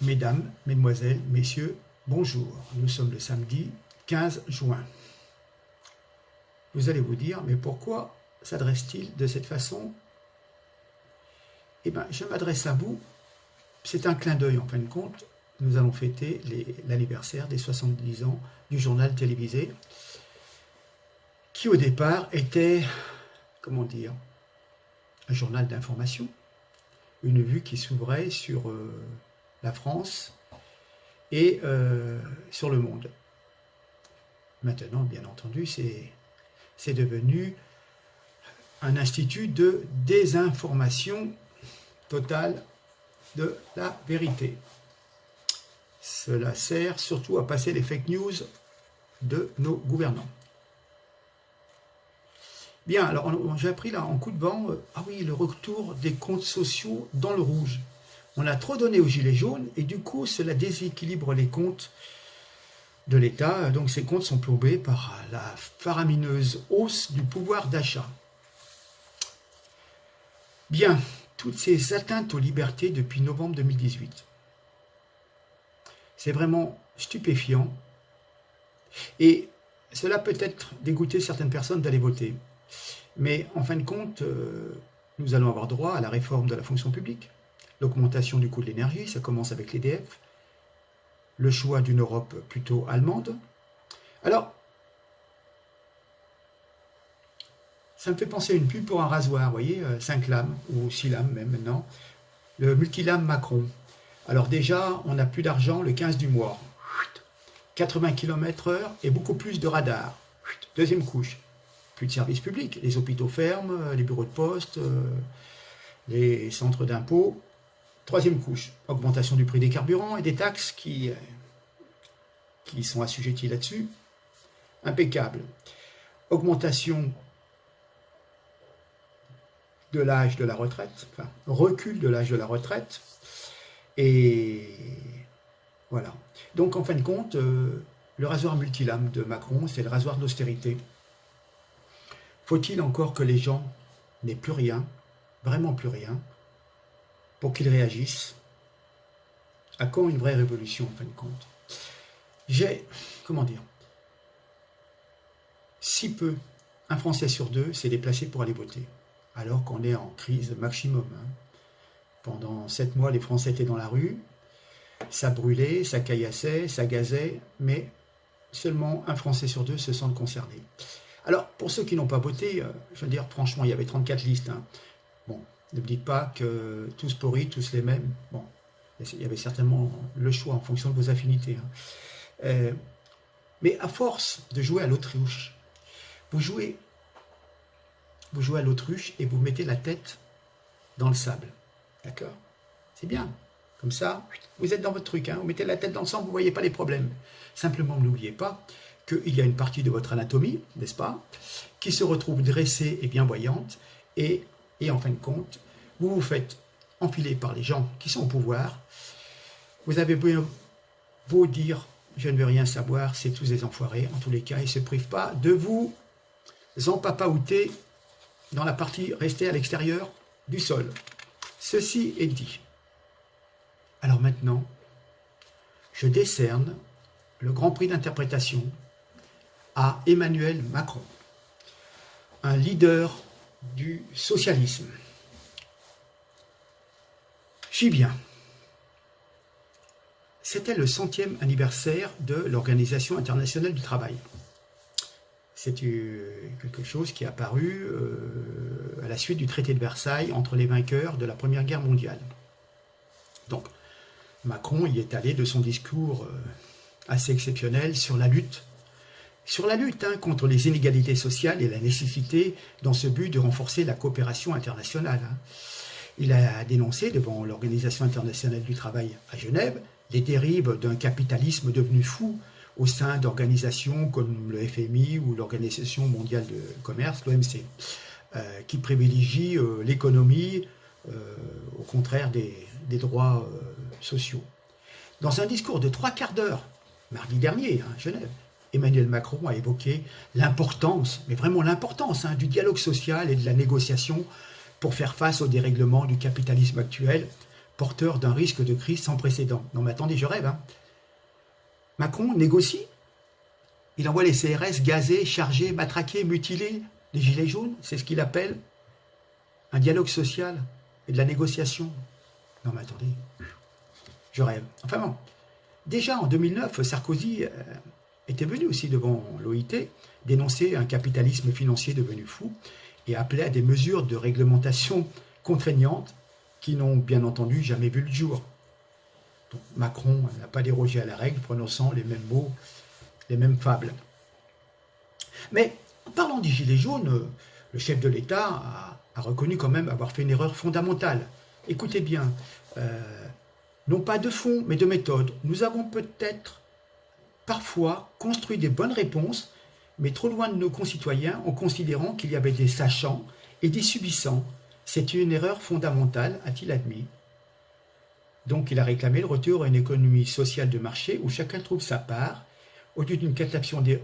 Mesdames, Mesdemoiselles, Messieurs, bonjour. Nous sommes le samedi 15 juin. Vous allez vous dire, mais pourquoi s'adresse-t-il de cette façon? Eh bien, je m'adresse à vous. C'est un clin d'œil en fin de compte. Nous allons fêter l'anniversaire des 70 ans du journal télévisé, qui au départ était, comment dire, un journal d'information, une vue qui s'ouvrait sur la France et sur le monde. Maintenant, bien entendu, c'est devenu un institut de désinformation totale de la vérité. Cela sert surtout à passer les fake news de nos gouvernants. Bien, alors j'ai appris là en coup de vent, ah oui, le retour des comptes sociaux dans le rouge. On a trop donné aux gilets jaunes et du coup cela déséquilibre les comptes de l'État. Donc ces comptes sont plombés par la faramineuse hausse du pouvoir d'achat. Bien, toutes ces atteintes aux libertés depuis novembre 2018. C'est vraiment stupéfiant et cela peut être dégoûter certaines personnes d'aller voter. Mais en fin de compte, nous allons avoir droit à la réforme de la fonction publique, l'augmentation du coût de l'énergie, ça commence avec l'EDF, le choix d'une Europe plutôt allemande. Alors, ça me fait penser à une pub pour un rasoir, vous voyez, 5 lames, ou 6 lames même maintenant, le multilame Macron. Alors déjà, on n'a plus d'argent le 15 du mois, 80 km/h et beaucoup plus de radars. Deuxième couche, plus de services publics, les hôpitaux ferment, les bureaux de poste, les centres d'impôts. Troisième couche, augmentation du prix des carburants et des taxes qui sont assujettis là-dessus. Impeccable. Augmentation de l'âge de la retraite, enfin, recul de l'âge de la retraite. Et voilà. Donc en fin de compte, le rasoir multilame de Macron, c'est le rasoir d'austérité. Faut-il encore que les gens n'aient plus rien, vraiment plus rien, pour qu'ils réagissent? À quand une vraie révolution en fin de compte? Comment dire, si peu, un Français sur deux s'est déplacé pour aller voter, alors qu'on est en crise maximum. Pendant 7 mois, les Français étaient dans la rue, ça brûlait, ça caillassait, ça gazait, mais seulement un Français sur deux se sent concerné. Alors, pour ceux qui n'ont pas voté, je veux dire, franchement, il y avait 34 listes. Bon, ne me dites pas que tous pourris, tous les mêmes. Bon, il y avait certainement le choix en fonction de vos affinités. Mais à force de jouer à l'autruche, vous jouez à l'autruche et vous mettez la tête dans le sable. D'accord? C'est bien. Comme ça, vous êtes dans votre truc. Vous mettez la tête dans le sang, vous ne voyez pas les problèmes. Simplement, n'oubliez pas qu'il y a une partie de votre anatomie, n'est-ce pas, qui se retrouve dressée et bien voyante. Et en fin de compte, vous vous faites enfiler par les gens qui sont au pouvoir. Vous avez beau dire « je ne veux rien savoir », c'est tous des enfoirés. En tous les cas, ils ne se privent pas de vous empapaouter dans la partie restée à l'extérieur du sol. Ceci est dit. Alors maintenant, je décerne le Grand Prix d'interprétation à Emmanuel Macron, un leader du socialisme. J'y viens. C'était le 100e anniversaire de l'Organisation internationale du travail. C'est quelque chose qui est apparu à la suite du traité de Versailles entre les vainqueurs de la Première Guerre mondiale. Donc, Macron y est allé de son discours assez exceptionnel sur la lutte contre les inégalités sociales et la nécessité, dans ce but, de renforcer la coopération internationale. Il a dénoncé devant l'Organisation internationale du travail à Genève les dérives d'un capitalisme devenu fou au sein d'organisations comme le FMI ou l'Organisation mondiale du commerce, l'OMC, qui privilégient l'économie au contraire des droits sociaux. Dans un discours de 3 quarts d'heure, mardi dernier, à Genève, Emmanuel Macron a évoqué l'importance, mais vraiment l'importance, du dialogue social et de la négociation pour faire face au dérèglement du capitalisme actuel, porteur d'un risque de crise sans précédent. Non mais attendez, je rêve. Hein. Macron négocie. Il envoie les CRS gazer, charger, matraquer, mutiler les gilets jaunes. C'est ce qu'il appelle un dialogue social et de la négociation. Non mais attendez, je rêve. Enfin bon, déjà en 2009, Sarkozy était venu aussi devant l'OIT dénoncer un capitalisme financier devenu fou et appelait à des mesures de réglementation contraignantes qui n'ont bien entendu jamais vu le jour. Donc Macron n'a pas dérogé à la règle, prononçant les mêmes mots, les mêmes fables. Mais en parlant des Gilets jaunes, le chef de l'État a reconnu quand même avoir fait une erreur fondamentale. Écoutez bien, non pas de fond, mais de méthode. Nous avons peut-être parfois construit des bonnes réponses, mais trop loin de nos concitoyens en considérant qu'il y avait des sachants et des subissants. C'est une erreur fondamentale, a-t-il admis. Donc il a réclamé le retour à une économie sociale de marché où chacun trouve sa part, au lieu d'une captation des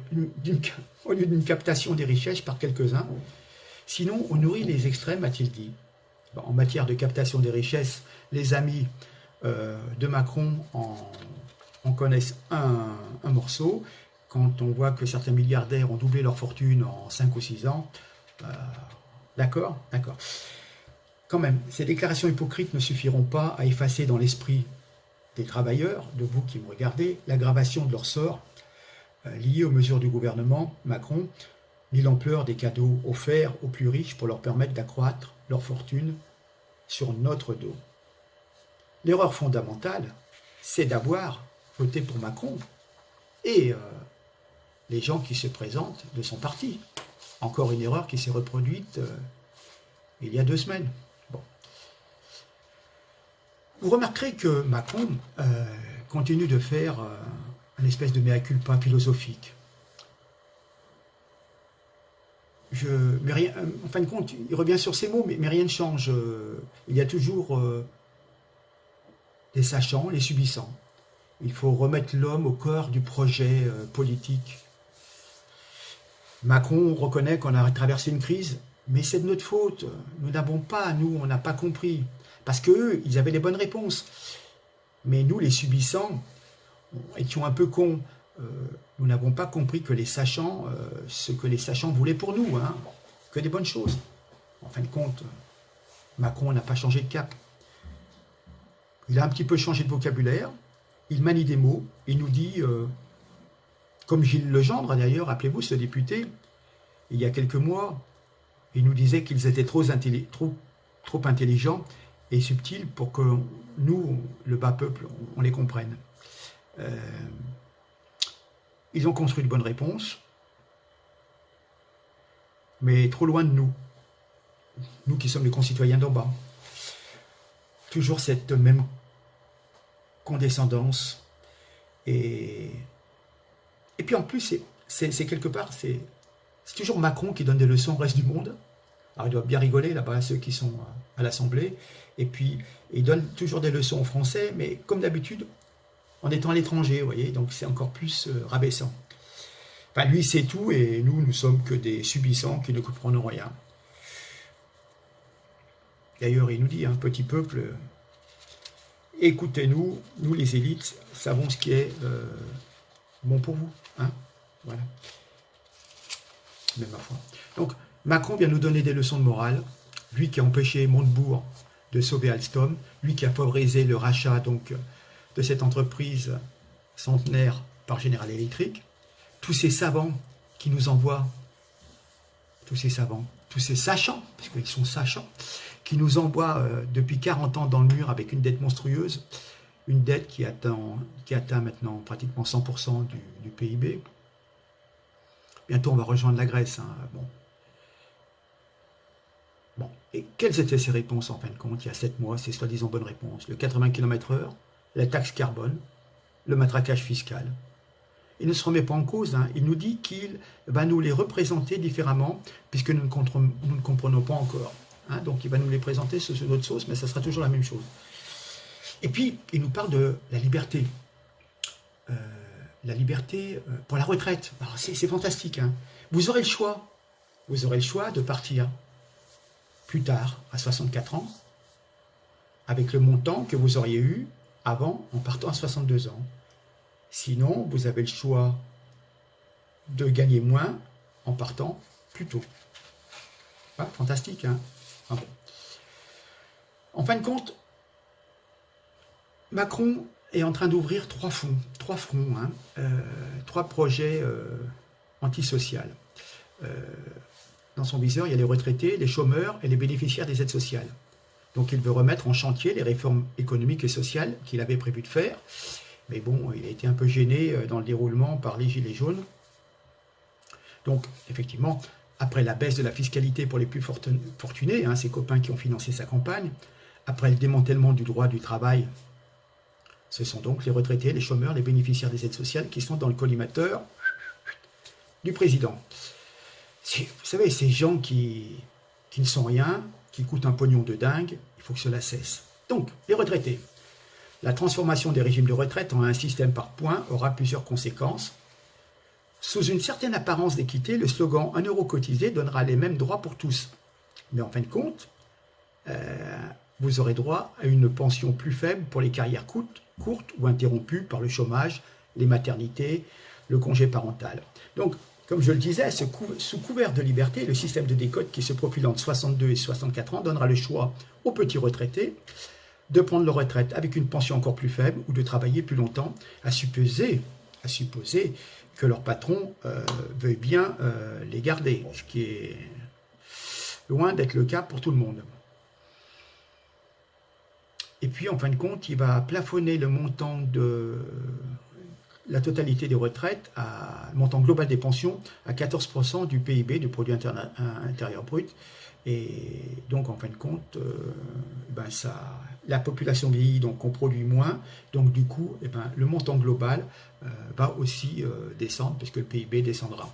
richesses par quelques-uns. Sinon, on nourrit les extrêmes, a-t-il dit. Bon, en matière de captation des richesses, les amis de Macron en connaissent un morceau. Quand on voit que certains milliardaires ont doublé leur fortune en 5 ou 6 ans, d'accord. Quand même, ces déclarations hypocrites ne suffiront pas à effacer dans l'esprit des travailleurs, de vous qui me regardez, l'aggravation de leur sort liée aux mesures du gouvernement Macron, ni l'ampleur des cadeaux offerts aux plus riches pour leur permettre d'accroître leur fortune sur notre dos. L'erreur fondamentale, c'est d'avoir voté pour Macron et les gens qui se présentent de son parti. Encore une erreur qui s'est reproduite il y a 2 semaines. Bon. Vous remarquerez que Macron continue de faire une espèce de mea culpa philosophique. En fin de compte, il revient sur ces mots, mais rien ne change. Il y a toujours les sachants, les subissants. Il faut remettre l'homme au cœur du projet politique. Macron reconnaît qu'on a traversé une crise, mais c'est de notre faute. Nous n'avons pas, on n'a pas compris. Parce qu'eux, ils avaient les bonnes réponses. Mais nous, les subissants, étions un peu cons. Nous n'avons pas compris que les sachants, ce que les sachants voulaient pour nous, hein, que des bonnes choses. En fin de compte, Macron n'a pas changé de cap. Il a un petit peu changé de vocabulaire, il manie des mots, il nous dit, comme Gilles Legendre d'ailleurs, rappelez-vous ce député, il y a quelques mois, il nous disait qu'ils étaient trop intelligents et subtils pour que nous, le bas peuple, on les comprenne. Ils ont construit de bonnes réponses, mais trop loin de nous. Nous qui sommes les concitoyens d'en bas. Toujours cette même condescendance. Et puis en plus, c'est quelque part, c'est toujours Macron qui donne des leçons au reste du monde. Alors il doit bien rigoler là-bas, ceux qui sont à l'Assemblée. Et puis, il donne toujours des leçons aux Français, mais comme d'habitude, en étant à l'étranger, vous voyez, donc c'est encore plus rabaissant. Enfin, lui, c'est tout, et nous, nous sommes que des subissants qui ne comprenons rien. D'ailleurs, il nous dit, hein, petit peuple, écoutez-nous, nous les élites, savons ce qui est bon pour vous. Hein, voilà. Mais ma foi. Donc, Macron vient nous donner des leçons de morale, lui qui a empêché Montebourg de sauver Alstom, lui qui a favorisé le rachat donc, de cette entreprise centenaire par General Electric, tous ces savants qui nous envoient, tous ces sachants, parce qu'ils sont sachants, qui nous envoient depuis 40 ans dans le mur avec une dette monstrueuse, une dette qui atteint maintenant pratiquement 100% du PIB. Bientôt on va rejoindre la Grèce. Hein. Bon. Et quelles étaient ces réponses en fin de compte il y a 7 mois, ces soi-disant bonnes réponses? Le 80 km/h, la taxe carbone, le matraquage fiscal. Il ne se remet pas en cause, hein. Il nous dit qu'il va nous les représenter différemment, puisque nous ne comprenons pas encore. Hein. Donc il va nous les présenter sous notre sauce, mais ça sera toujours la même chose. Et puis, il nous parle de la liberté. La liberté pour la retraite. C'est fantastique. Hein. Vous aurez le choix. Vous aurez le choix de partir plus tard, à 64 ans, avec le montant que vous auriez eu avant en partant à 62 ans. Sinon, vous avez le choix de gagner moins en partant plus tôt. Ah, fantastique, hein? Ah bon. En fin de compte, Macron est en train d'ouvrir trois fronts, hein, trois projets antisociaux. Dans son viseur, il y a les retraités, les chômeurs et les bénéficiaires des aides sociales. Donc il veut remettre en chantier les réformes économiques et sociales qu'il avait prévu de faire. Mais bon, il a été un peu gêné dans le déroulement par les Gilets jaunes. Donc, effectivement, après la baisse de la fiscalité pour les plus fortunés, hein, ses copains qui ont financé sa campagne, après le démantèlement du droit du travail, ce sont donc les retraités, les chômeurs, les bénéficiaires des aides sociales qui sont dans le collimateur du président. Vous savez, ces gens qui ne sont rien, qui coûtent un pognon de dingue, il faut que cela cesse. Donc, les retraités. La transformation des régimes de retraite en un système par points aura plusieurs conséquences. Sous une certaine apparence d'équité, le slogan « 1 euro cotisé » donnera les mêmes droits pour tous. Mais en fin de compte, vous aurez droit à une pension plus faible pour les carrières courtes ou interrompues par le chômage, les maternités, le congé parental. Donc, comme je le disais, sous couvert de liberté, le système de décote qui se profile entre 62 et 64 ans donnera le choix aux petits retraités de prendre leur retraite avec une pension encore plus faible ou de travailler plus longtemps, à supposer que leur patron veuille bien les garder, ce qui est loin d'être le cas pour tout le monde. Et puis, en fin de compte, il va plafonner le montant de la totalité des retraites, le montant global des pensions, à 14% du PIB, du produit intérieur brut. Et donc, en fin de compte, la population vieillit, donc on produit moins. Donc, du coup, le montant global va aussi descendre, puisque le PIB descendra.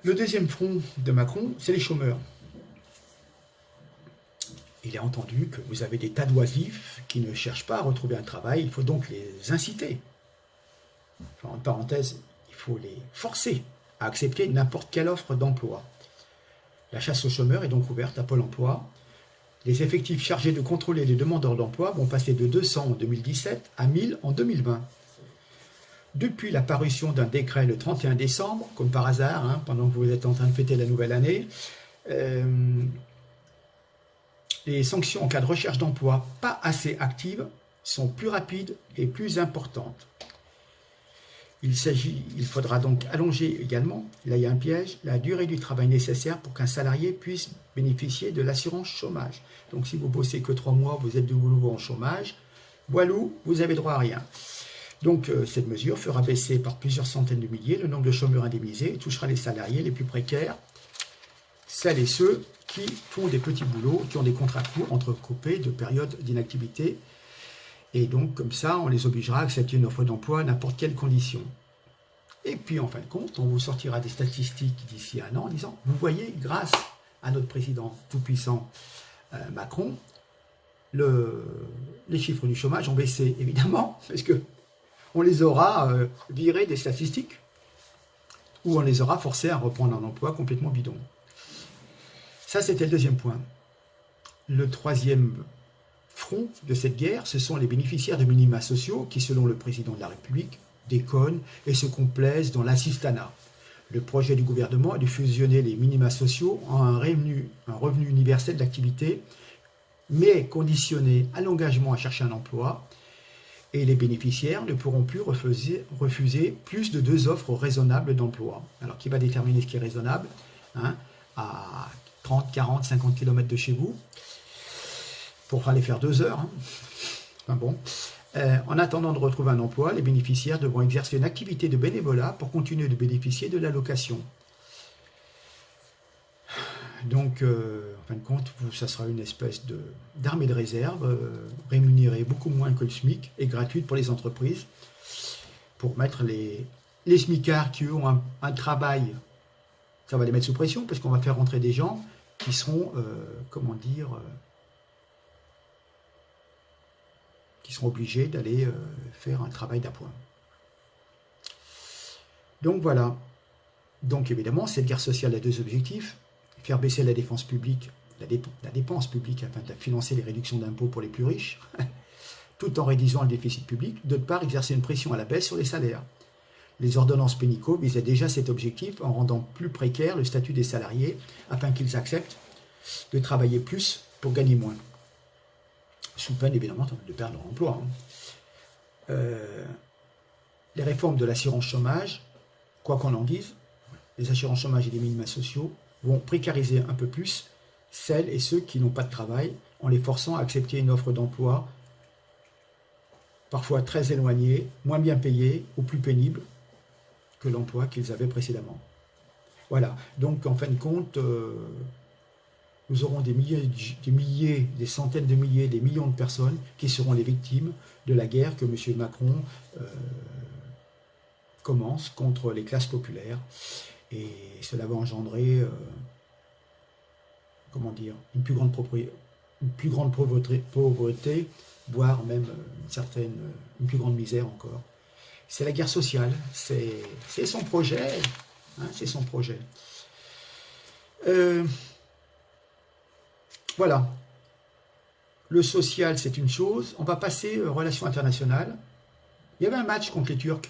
Le deuxième front de Macron, c'est les chômeurs. Il est entendu que vous avez des tas d'oisifs qui ne cherchent pas à retrouver un travail, il faut donc les inciter. En parenthèse, il faut les forcer à accepter n'importe quelle offre d'emploi. La chasse aux chômeurs est donc ouverte à Pôle emploi. Les effectifs chargés de contrôler les demandeurs d'emploi vont passer de 200 en 2017 à 1000 en 2020. Depuis la parution d'un décret le 31 décembre, comme par hasard, hein, pendant que vous êtes en train de fêter la nouvelle année, les sanctions en cas de recherche d'emploi pas assez actives sont plus rapides et plus importantes. Il faudra donc allonger également, là il y a un piège, la durée du travail nécessaire pour qu'un salarié puisse bénéficier de l'assurance chômage. Donc si vous bossez que 3 mois, vous êtes de nouveau en chômage, voilou, vous avez droit à rien. Donc cette mesure fera baisser par plusieurs centaines de milliers le nombre de chômeurs indemnisés et touchera les salariés les plus précaires, celles et ceux qui font des petits boulots, qui ont des contrats courts entrecoupés de périodes d'inactivité. Et donc, comme ça, on les obligera à accepter une offre d'emploi à n'importe quelle condition. Et puis, en fin de compte, on vous sortira des statistiques d'ici 1 an en disant, vous voyez, grâce à notre président tout-puissant Macron, les chiffres du chômage ont baissé, évidemment, parce qu'on les aura virés des statistiques, ou on les aura forcés à reprendre un emploi complètement bidon. Ça, c'était le deuxième point. Le troisième front de cette guerre, ce sont les bénéficiaires de minima sociaux qui, selon le président de la République, déconnent et se complaisent dans l'assistanat. Le projet du gouvernement est de fusionner les minima sociaux en un revenu universel d'activité, mais conditionné à l'engagement à chercher un emploi, et les bénéficiaires ne pourront plus refuser plus de 2 offres raisonnables d'emploi. Alors, qui va déterminer ce qui est raisonnable, hein, à 30, 40, 50 km de chez vous, pour aller faire 2 heures. Hein. Enfin bon. En attendant de retrouver un emploi, les bénéficiaires devront exercer une activité de bénévolat pour continuer de bénéficier de l'allocation. Donc, en fin de compte, ça sera une espèce d'armée de réserve, rémunérée beaucoup moins que le SMIC et gratuite pour les entreprises, pour mettre les smicards qui ont un travail, ça va les mettre sous pression, parce qu'on va faire rentrer des gens qui seront, qui seront obligés d'aller faire un travail d'appoint. Donc voilà. Donc évidemment, cette guerre sociale a 2 objectifs. Faire baisser la dépense publique la dépense publique afin de financer les réductions d'impôts pour les plus riches, tout en réduisant le déficit public, d'autre part exercer une pression à la baisse sur les salaires. Les ordonnances Pénicaud visaient déjà cet objectif en rendant plus précaire le statut des salariés afin qu'ils acceptent de travailler plus pour gagner moins, sous peine évidemment de perdre leur emploi. Les réformes de l'assurance chômage, quoi qu'on en dise, les assurances chômage et les minima sociaux vont précariser un peu plus celles et ceux qui n'ont pas de travail en les forçant à accepter une offre d'emploi parfois très éloignée, moins bien payée ou plus pénible que l'emploi qu'ils avaient précédemment. Voilà, donc en fin de compte, nous aurons des milliers, des centaines de milliers, des millions de personnes qui seront les victimes de la guerre que M. Macron commence contre les classes populaires. Et cela va engendrer, comment dire, une plus grande pauvreté, voire même une plus grande misère encore. C'est la guerre sociale, c'est son projet, hein, c'est son projet. Voilà, le social c'est une chose, on va passer aux relations internationales. Il y avait un match contre les Turcs.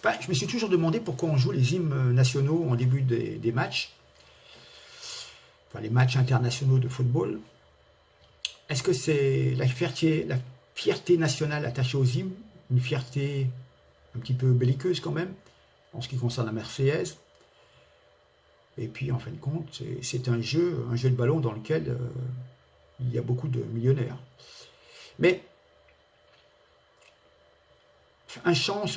Enfin, je me suis toujours demandé pourquoi on joue les hymnes nationaux en début des matchs, enfin les matchs internationaux de football. Est-ce que c'est la fierté nationale attachée aux hymnes, une fierté un petit peu belliqueuse quand même, en ce qui concerne la Marseillaise? Et puis en fin de compte, c'est un jeu de ballon dans lequel il y a beaucoup de millionnaires. Mais un champ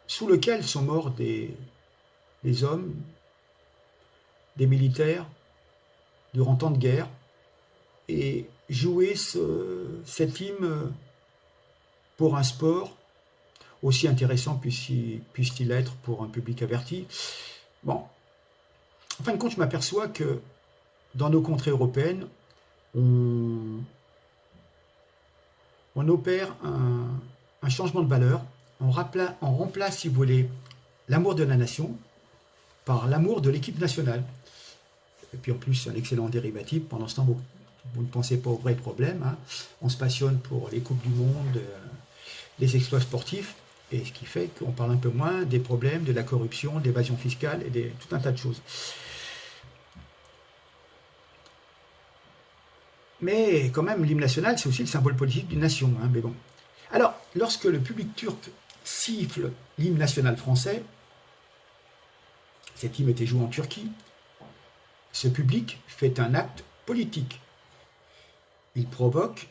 sous lequel sont morts des hommes, des militaires, durant tant de guerres, et jouer cet hymne pour un sport, aussi intéressant puisse-t-il être pour un public averti. Bon, en fin de compte, je m'aperçois que dans nos contrées européennes, on opère un changement de valeur. On remplace, si vous voulez, l'amour de la nation par l'amour de l'équipe nationale. Et puis en plus, c'est un excellent dérivatif. Pendant ce temps, vous ne pensez pas aux vrais problèmes. Hein. On se passionne pour les Coupes du Monde, les exploits sportifs, et ce qui fait qu'on parle un peu moins des problèmes de la corruption, de l'évasion fiscale et tout un tas de choses. Mais quand même, l'hymne national, c'est aussi le symbole politique d'une nation. Hein, mais bon. Alors, lorsque le public turc siffle l'hymne national français, cet hymne était joué en Turquie, ce public fait un acte politique. Il provoque,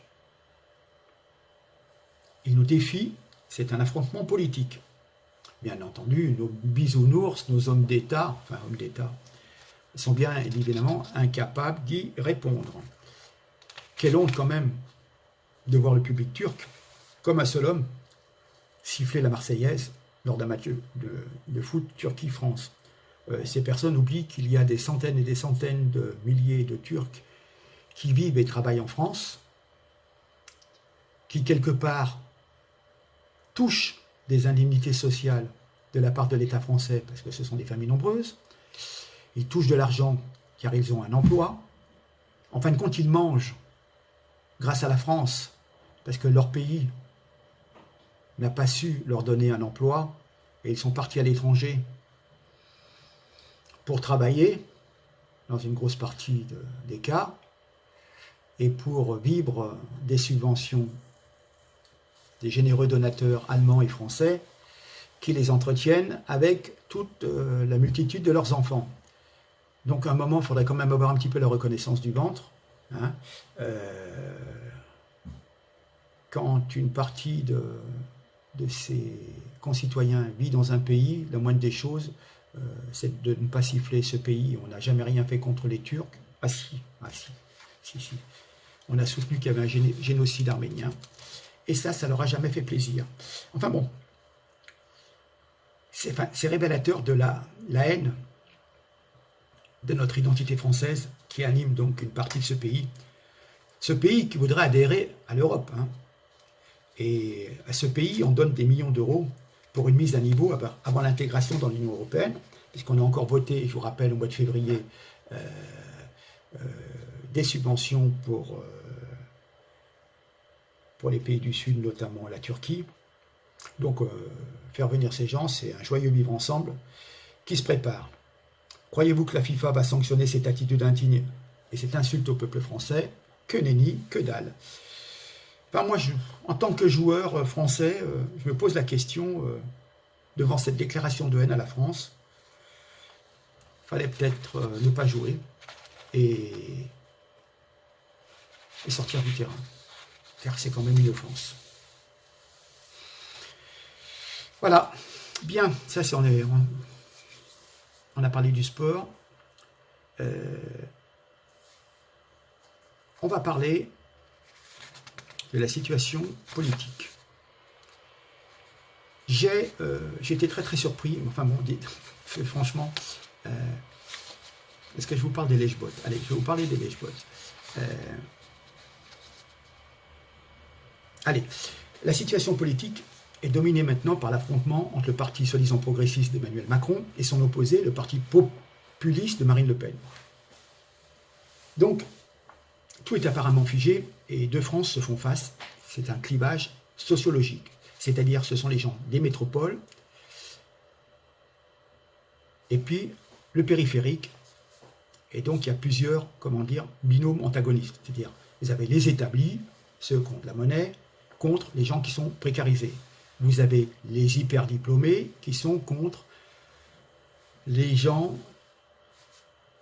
il nous défie, c'est un affrontement politique. Bien entendu, nos bisounours, nos hommes d'État, sont bien évidemment incapables d'y répondre. Quelle honte quand même de voir le public turc, comme un seul homme, siffler la Marseillaise lors d'un match de foot Turquie-France. Ces personnes oublient qu'il y a des centaines et des centaines de milliers de Turcs qui vivent et travaillent en France, qui quelque part touchent des indemnités sociales de la part de l'État français, parce que ce sont des familles nombreuses, ils touchent de l'argent car ils ont un emploi, en fin de compte ils mangent grâce à la France, parce que leur pays n'a pas su leur donner un emploi, et ils sont partis à l'étranger pour travailler, dans une grosse partie des cas, et pour vivre des subventions des généreux donateurs allemands et français qui les entretiennent avec toute la multitude de leurs enfants. Donc à un moment, il faudrait quand même avoir un petit peu la reconnaissance du ventre. Hein. Quand une partie de ses concitoyens vit dans un pays, la moindre des choses, c'est de ne pas siffler ce pays. On n'a jamais rien fait contre les Turcs. Ah si. On a soutenu qu'il y avait un génocide arménien. Et ça leur a jamais fait plaisir. Enfin bon, c'est révélateur de la haine de notre identité française qui anime donc une partie de ce pays. Ce pays qui voudrait adhérer à l'Europe. Hein. Et à ce pays, on donne des millions d'euros pour une mise à niveau avant l'intégration dans l'Union européenne, puisqu'on a encore voté, je vous rappelle, au mois de février, des subventions pour les pays du Sud, notamment la Turquie. Donc, faire venir ces gens, c'est un joyeux vivre ensemble qui se prépare. Croyez-vous que la FIFA va sanctionner cette attitude indigne et cette insulte au peuple français? Que nenni, que dalle. Enfin, moi, en tant que joueur français, je me pose la question, devant cette déclaration de haine à la France, il fallait peut-être ne pas jouer et sortir du terrain, car c'est quand même une offense. Voilà, bien, ça c'est on a parlé du sport. On va parler de la situation politique. J'ai été très très surpris, enfin bon, franchement, est-ce que je vous parle des lèche-bottes? Allez, je vais vous parler des lèche-bottes. Allez, la situation politique est dominée maintenant par l'affrontement entre le parti soi-disant progressiste d'Emmanuel Macron et son opposé, le parti populiste de Marine Le Pen. Donc, tout est apparemment figé et deux France se font face. C'est un clivage sociologique, c'est-à-dire ce sont les gens des métropoles et puis le périphérique. Et donc, il y a plusieurs, binômes antagonistes. C'est-à-dire, vous avez les établis, ceux qui ont de la monnaie, contre les gens qui sont précarisés. Vous avez les hyper-diplômés qui sont contre les gens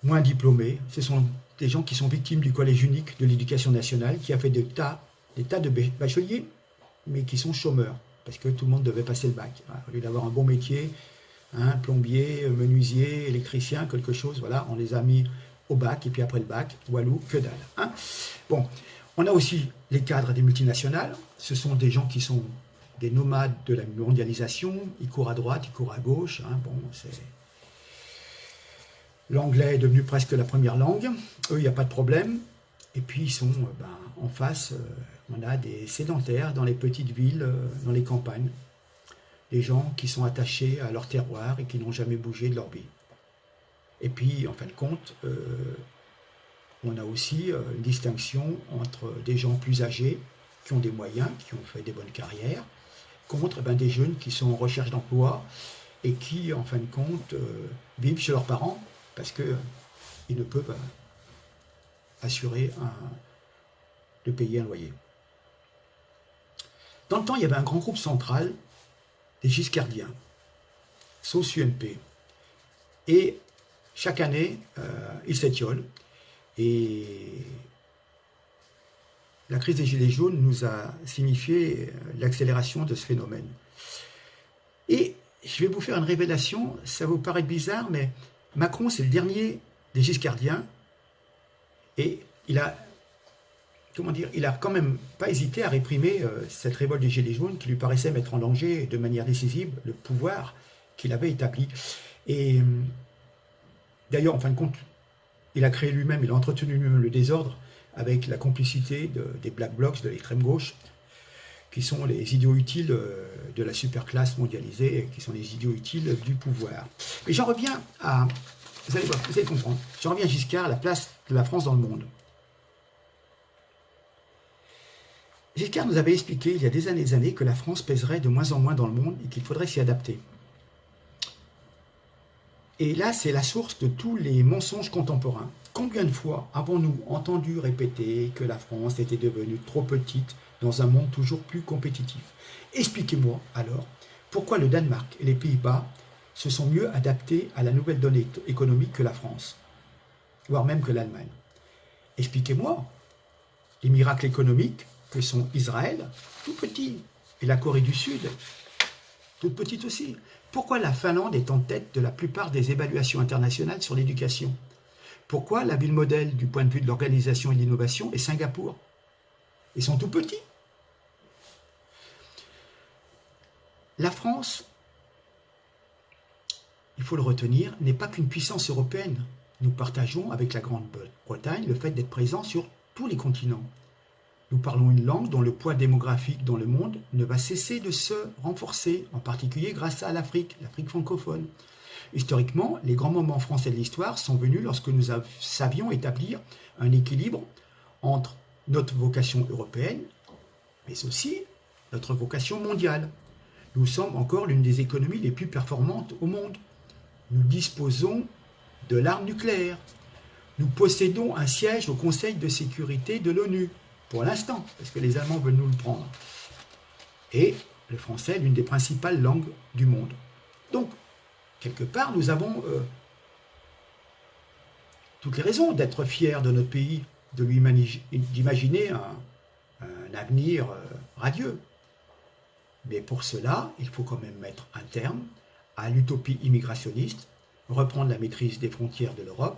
moins diplômés. Ce sont des gens qui sont victimes du collège unique de l'éducation nationale qui a fait des tas de bacheliers, mais qui sont chômeurs, parce que tout le monde devait passer le bac. Au lieu d'avoir un bon métier, plombier, menuisier, électricien, quelque chose, voilà, on les a mis au bac, et puis après le bac, walou, que dalle. Bon, on a aussi les cadres des multinationales, ce sont des gens qui sont des nomades de la mondialisation, ils courent à droite, ils courent à gauche, bon, c'est... L'anglais est devenu presque la première langue, eux, il n'y a pas de problème, et puis ils sont en face, on a des sédentaires dans les petites villes, dans les campagnes, des gens qui sont attachés à leur terroir et qui n'ont jamais bougé de leur vie. Et puis, en fin de compte, on a aussi une distinction entre des gens plus âgés, qui ont des moyens, qui ont fait des bonnes carrières, contre des jeunes qui sont en recherche d'emploi et qui, en fin de compte, vivent chez leurs parents parce qu'ils ne peuvent assurer de payer un loyer. Dans le temps, il y avait un grand groupe central, des Giscardiens, sauce UMP. Et chaque année, ils s'étiolent. Et la crise des Gilets jaunes nous a signifié l'accélération de ce phénomène. Et je vais vous faire une révélation, ça vous paraît bizarre, mais Macron, c'est le dernier des Giscardiens, et il a quand même pas hésité à réprimer cette révolte des Gilets jaunes qui lui paraissait mettre en danger de manière décisive le pouvoir qu'il avait établi. Et d'ailleurs, en fin de compte, il a créé lui-même, il a entretenu lui-même le désordre avec la complicité des Black Blocs de l'extrême gauche, qui sont les idiots utiles de la superclasse mondialisée, qui sont les idiots utiles du pouvoir. Mais j'en reviens à... Vous allez comprendre. J'en reviens à Giscard, à la place de la France dans le monde. Giscard nous avait expliqué il y a des années que la France pèserait de moins en moins dans le monde et qu'il faudrait s'y adapter. Et là, c'est la source de tous les mensonges contemporains. Combien de fois avons-nous entendu répéter que la France était devenue trop petite dans un monde toujours plus compétitif? Expliquez-moi alors pourquoi le Danemark et les Pays-Bas se sont mieux adaptés à la nouvelle donne économique que la France, voire même que l'Allemagne. Expliquez-moi les miracles économiques que sont Israël, tout petit, et la Corée du Sud, toute petite aussi. Pourquoi la Finlande est en tête de la plupart des évaluations internationales sur l'éducation? Pourquoi la ville modèle du point de vue de l'organisation et de l'innovation est Singapour? Ils sont tout petits. La France, il faut le retenir, n'est pas qu'une puissance européenne. Nous partageons avec la Grande-Bretagne le fait d'être présents sur tous les continents. Nous parlons une langue dont le poids démographique dans le monde ne va cesser de se renforcer, en particulier grâce à l'Afrique francophone. Historiquement, les grands moments français de l'histoire sont venus lorsque nous savions établir un équilibre entre notre vocation européenne, mais aussi notre vocation mondiale. Nous sommes encore l'une des économies les plus performantes au monde. Nous disposons de l'arme nucléaire. Nous possédons un siège au Conseil de sécurité de l'ONU, pour l'instant, parce que les Allemands veulent nous le prendre. Et le français est l'une des principales langues du monde. Donc, quelque part, nous avons toutes les raisons d'être fiers de notre pays, d'imaginer un avenir radieux. Mais pour cela, il faut quand même mettre un terme à l'utopie immigrationniste, reprendre la maîtrise des frontières de l'Europe.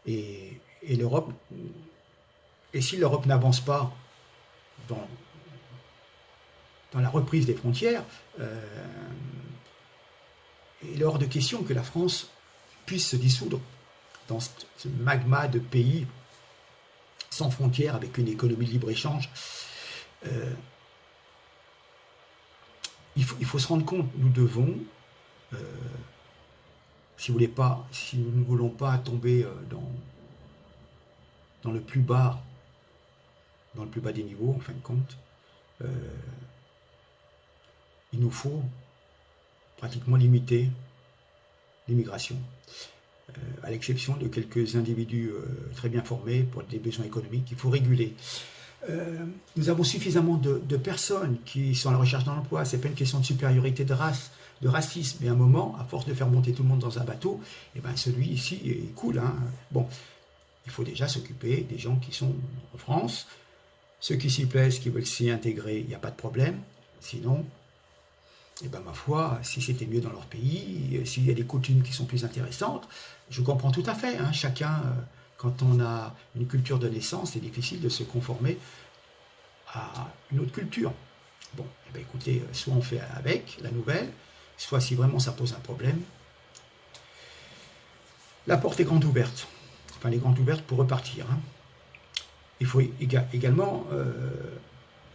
Et l'Europe, et si l'Europe n'avance pas dans la reprise des frontières, il est hors de question que la France puisse se dissoudre dans ce magma de pays sans frontières avec une économie de libre-échange. Il faut se rendre compte, nous devons, si nous ne voulons pas tomber dans le plus bas des niveaux, en fin de compte, il nous faut pratiquement limiter l'immigration, à l'exception de quelques individus très bien formés pour des besoins économiques. Il faut réguler. Nous avons suffisamment de personnes qui sont à la recherche d'un emploi. Ce n'est pas une question de supériorité de race, de racisme. Mais à un moment, à force de faire monter tout le monde dans un bateau, eh ben celui ici est cool. Hein. Bon, il faut déjà s'occuper des gens qui sont en France. Ceux qui s'y plaisent, qui veulent s'y intégrer, il n'y a pas de problème. Sinon, eh ben, ma foi, si c'était mieux dans leur pays, s'il y a des coutumes qui sont plus intéressantes, je comprends tout à fait. Hein. Chacun, quand on a une culture de naissance, c'est difficile de se conformer à une autre culture. Bon, eh ben, écoutez, soit on fait avec la nouvelle, soit si vraiment ça pose un problème, la porte est grande ouverte. Enfin, elle est grande ouverte pour repartir. Hein. Il faut également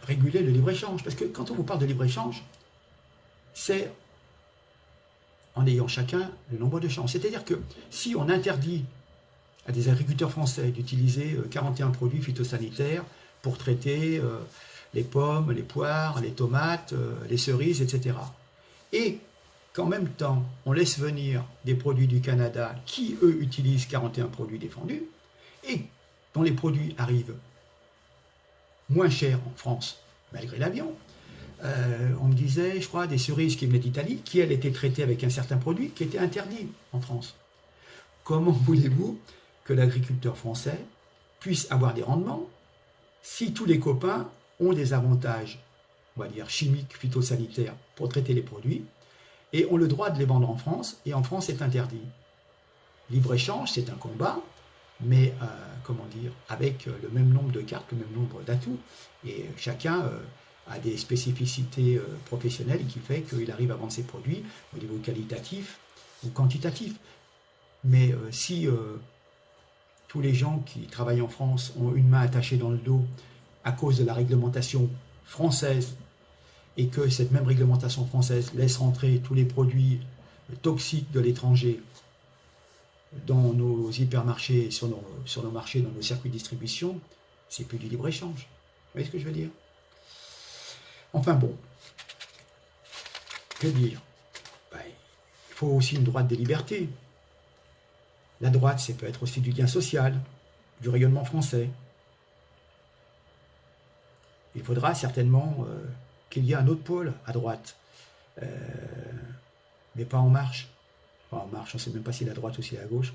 réguler le libre-échange, parce que quand on vous parle de libre-échange, c'est en ayant chacun le nombre de chances. C'est-à-dire que si on interdit à des agriculteurs français d'utiliser 41 produits phytosanitaires pour traiter les pommes, les poires, les tomates, les cerises, etc. Et qu'en même temps, on laisse venir des produits du Canada qui, eux, utilisent 41 produits défendus et dont les produits arrivent moins chers en France, malgré l'avion. On me disait, je crois, des cerises qui venaient d'Italie, qui, elles, étaient traitées avec un certain produit qui était interdit en France. Comment voulez-vous que l'agriculteur français puisse avoir des rendements si tous les copains ont des avantages, on va dire, chimiques, phytosanitaires pour traiter les produits, et ont le droit de les vendre en France, et en France, c'est interdit. Libre-échange, c'est un combat, mais, comment dire, avec le même nombre de cartes, le même nombre d'atouts, et chacun a des spécificités professionnelles qui fait qu'il arrive à vendre ses produits au niveau qualitatif ou quantitatif. Mais si tous les gens qui travaillent en France ont une main attachée dans le dos à cause de la réglementation française, et que cette même réglementation française laisse rentrer tous les produits toxiques de l'étranger dans nos hypermarchés, sur nos marchés, dans nos circuits de distribution, c'est plus du libre-échange. Vous voyez ce que je veux dire? Enfin bon, que dire? Ben, il faut aussi une droite des libertés. La droite, ça peut être aussi du lien social, du rayonnement français. Il faudra certainement qu'il y ait un autre pôle à droite, mais pas En Marche. Enfin, En Marche, on ne sait même pas si la droite ou si la gauche.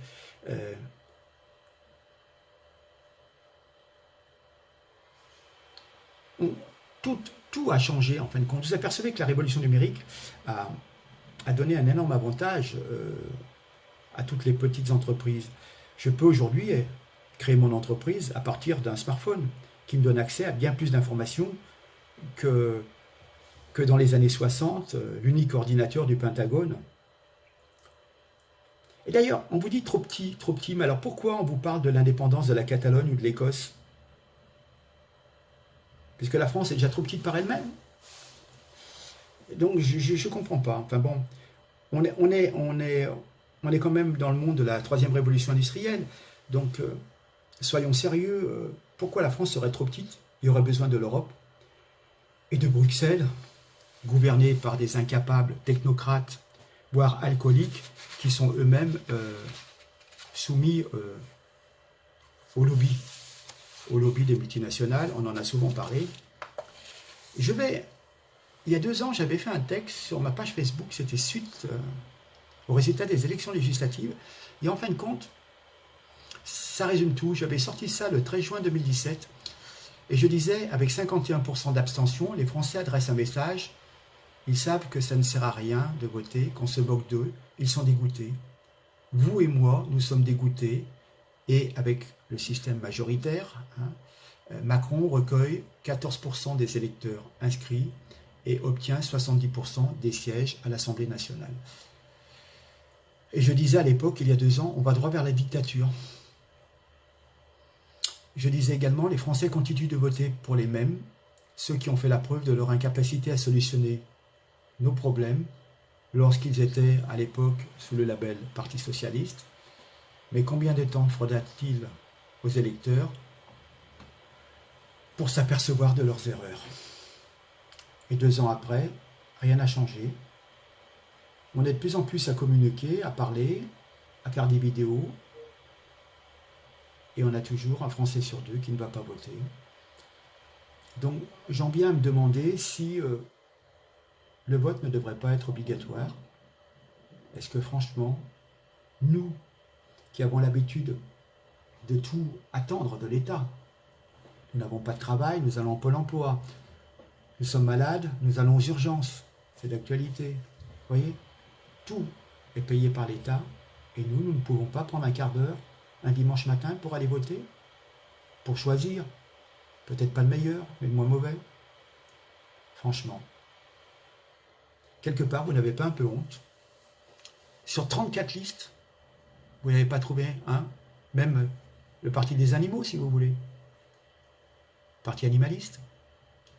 Tout a changé en fin de compte. Vous apercevez que la révolution numérique a donné un énorme avantage à toutes les petites entreprises. Je peux aujourd'hui créer mon entreprise à partir d'un smartphone qui me donne accès à bien plus d'informations que dans les années 60, l'unique ordinateur du Pentagone. Et d'ailleurs, on vous dit trop petit, mais alors pourquoi on vous parle de l'indépendance de la Catalogne ou de l'Écosse? Puisque la France est déjà trop petite par elle-même. Donc je ne comprends pas. Enfin bon, on est quand même dans le monde de la troisième révolution industrielle. Donc, soyons sérieux. Pourquoi la France serait trop petite? Il y aurait besoin de l'Europe et de Bruxelles, gouvernée par des incapables technocrates, voire alcooliques, qui sont eux-mêmes soumis au lobby des multinationales. On en a souvent parlé. Il y a 2 ans, j'avais fait un texte sur ma page Facebook, c'était suite aux résultats des élections législatives. Et en fin de compte, ça résume tout. J'avais sorti ça le 13 juin 2017. Et je disais, avec 51% d'abstention, les Français adressent un message. Ils savent que ça ne sert à rien de voter, qu'on se moque d'eux. Ils sont dégoûtés. Vous et moi, nous sommes dégoûtés. Et avec le système majoritaire, Macron recueille 14% des électeurs inscrits et obtient 70% des sièges à l'Assemblée nationale. Et je disais à l'époque, il y a 2 ans, on va droit vers la dictature. Je disais également, les Français continuent de voter pour les mêmes, ceux qui ont fait la preuve de leur incapacité à solutionner nos problèmes lorsqu'ils étaient à l'époque sous le label Parti Socialiste. Mais combien de temps faudra-t-il aux électeurs pour s'apercevoir de leurs erreurs? Et 2 ans après, rien n'a changé. On est de plus en plus à communiquer, à parler, à faire des vidéos, et on a toujours un Français sur 2 qui ne va pas voter. Donc j'en viens à me demander si le vote ne devrait pas être obligatoire. Est-ce que franchement, nous qui avons l'habitude de tout attendre de l'État, nous n'avons pas de travail, nous allons au Pôle emploi, nous sommes malades, nous allons aux urgences, c'est d'actualité. Vous voyez, tout est payé par l'État et nous ne pouvons pas prendre un quart d'heure un dimanche matin pour aller voter, pour choisir, peut-être pas le meilleur, mais le moins mauvais. Franchement, quelque part, vous n'avez pas un peu honte? Sur 34 listes, vous n'avez pas trouvé un, même le parti des animaux, si vous voulez, parti animaliste,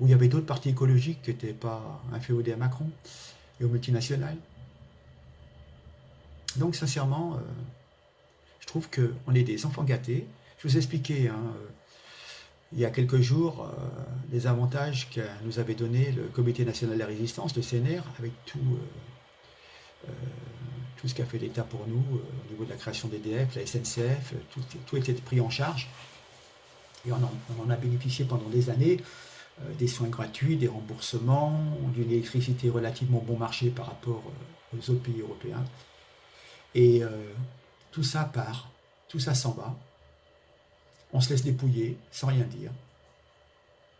où il y avait d'autres partis écologiques qui n'étaient pas inféodés à Macron et aux multinationales. Donc, sincèrement, je trouve qu'on est des enfants gâtés. Je vous ai expliqué il y a quelques jours les avantages que nous avait donné le Comité national de la résistance, le CNR, avec tout ce qu'a fait l'État pour nous au niveau de la création d'EDF, la SNCF, tout était pris en charge. Et on en a bénéficié pendant des années, des soins gratuits, des remboursements, d'une électricité relativement bon marché par rapport aux autres pays européens. Et tout ça part, tout ça s'en va. On se laisse dépouiller sans rien dire.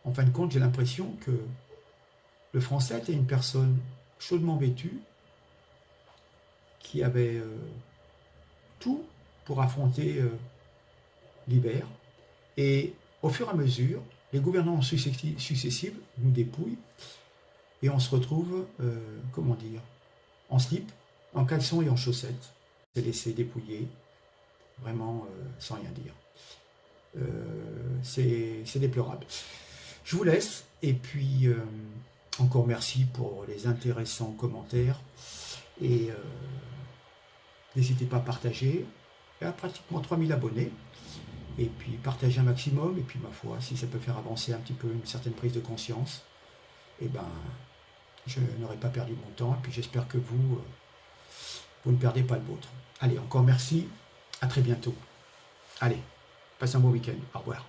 En fin de compte, j'ai l'impression que le Français était une personne chaudement vêtue qui avait tout pour affronter l'hiver. Et au fur et à mesure, les gouvernements successifs nous dépouillent et on se retrouve, comment dire, en slip, en caleçon et en chaussettes. C'est laissé dépouiller, vraiment sans rien dire. C'est déplorable. Je vous laisse et puis encore merci pour les intéressants commentaires et n'hésitez pas à partager. Il y a pratiquement 3000 abonnés et puis partagez un maximum et puis ma foi, si ça peut faire avancer un petit peu une certaine prise de conscience, et ben je n'aurai pas perdu mon temps et puis j'espère que vous ne perdez pas le vôtre. Allez, encore merci, à très bientôt. Allez, passez un bon week-end, au revoir.